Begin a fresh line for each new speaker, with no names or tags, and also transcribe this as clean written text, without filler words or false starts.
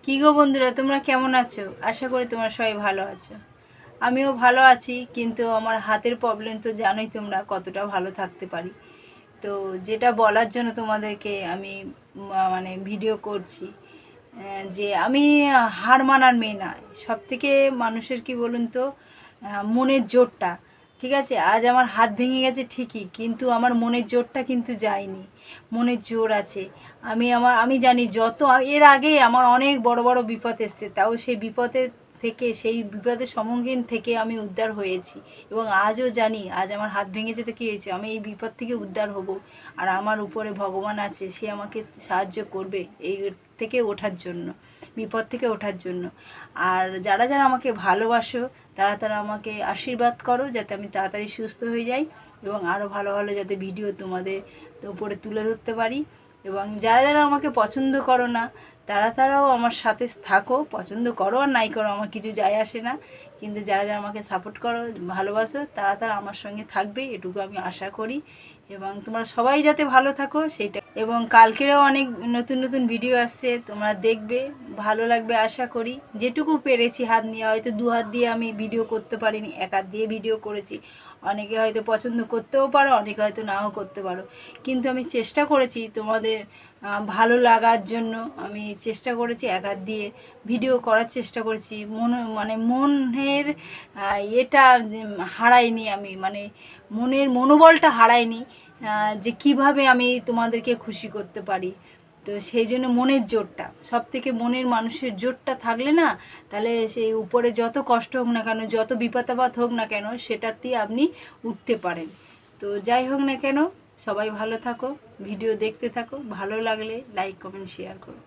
কি গো বন্ধুরা, তোমরা কেমন আছো? আশা করি তোমরা সবাই ভালো আছো। আমিও ভালো আছি, কিন্তু আমার হাতের প্রবলেম তো জানোই তোমরা কতটা ভালো থাকতে পারি। তো যেটা বলার জন্য তোমাদেরকে আমি মানে ভিডিও করছি, যে আমি হার মানার মেয়ে না। সব থেকে মানুষের কি বলুন তো, মনের জোরটা। ঠিক আছে, আজ আমার হাত ভেঙে গেছে ঠিকই, কিন্তু আমার মনের জোরটা কিন্তু যায়নি। মনের জোর আছে। আমি জানি এর আগে আমার অনেক বড় বড় বিপদ এসছে, তাও সেই বিপদের থেকে, সেই বিপদের সম্মুখীন থেকে আমি উদ্ধার হয়েছি। এবং আজও জানি, আজ আমার হাত ভেঙেছে তো কী হয়েছে, আমি এই বিপদ থেকে উদ্ধার হব। আর আমার উপরে ভগবান আছে, সে আমাকে সাহায্য করবে এই থেকে ওঠার জন্য, বিপদ থেকে ওঠার জন্য। আর যারা যারা আমাকে ভালোবাসো, তারা তারা আমাকে আশীর্বাদ করো যাতে আমি তাড়াতাড়ি সুস্থ হয়ে যাই, এবং আরও ভালো ভালো যাতে ভিডিও তোমাদের উপরে তুলে ধরতে পারি। এবং যারা যারা আমাকে পছন্দ করো না, তারাও আমার সাথে থাকো। পছন্দ করো আর নাই করো, আমার কিছু যায় আসে না। কিন্তু যারা যারা আমাকে সাপোর্ট করো, ভালোবাসো, তারা আমার সঙ্গে থাকবে, এটুকু আমি আশা করি। এবং তোমরা সবাই যাতে ভালো থাকো সেইটা। এবং কালকেরও অনেক নতুন নতুন ভিডিও আসছে, তোমরা দেখবে, ভালো লাগবে আশা করি। যেটুকু পেরেছি হাত নিয়ে, হয়তো দু হাত দিয়ে আমি ভিডিও করতে পারিনি, এক হাত দিয়ে ভিডিও করেছি। অনেকে হয়তো পছন্দ করতেও পারো, অনেকে হয়তো নাও করতে পারো, কিন্তু আমি চেষ্টা করেছি তোমাদের ভালো লাগার জন্য। আমি চেষ্টা করেছি এক হাত দিয়ে ভিডিও করার চেষ্টা করেছি। মানে মনের এটা হারাইনি আমি, মানে মনের মনোবলটা হারাইনি, যে কিভাবে আমি তোমাদেরকে খুশি করতে পারি। তো সেই জন্য মনের জোরটা, সব থেকে মনের মানুষের জোরটা থাকলে না, তাহলে সেই উপরে যত কষ্ট হোক না কেন, যত বিপদ আপদ হোক না কেন, সেটাতেই আপনি উঠতে পারেন। তো যাই হোক না কেন, সবাই ভালো থাকো, ভিডিও দেখতে থাকো, ভালো লাগলে লাইক কমেন্ট শেয়ার করো।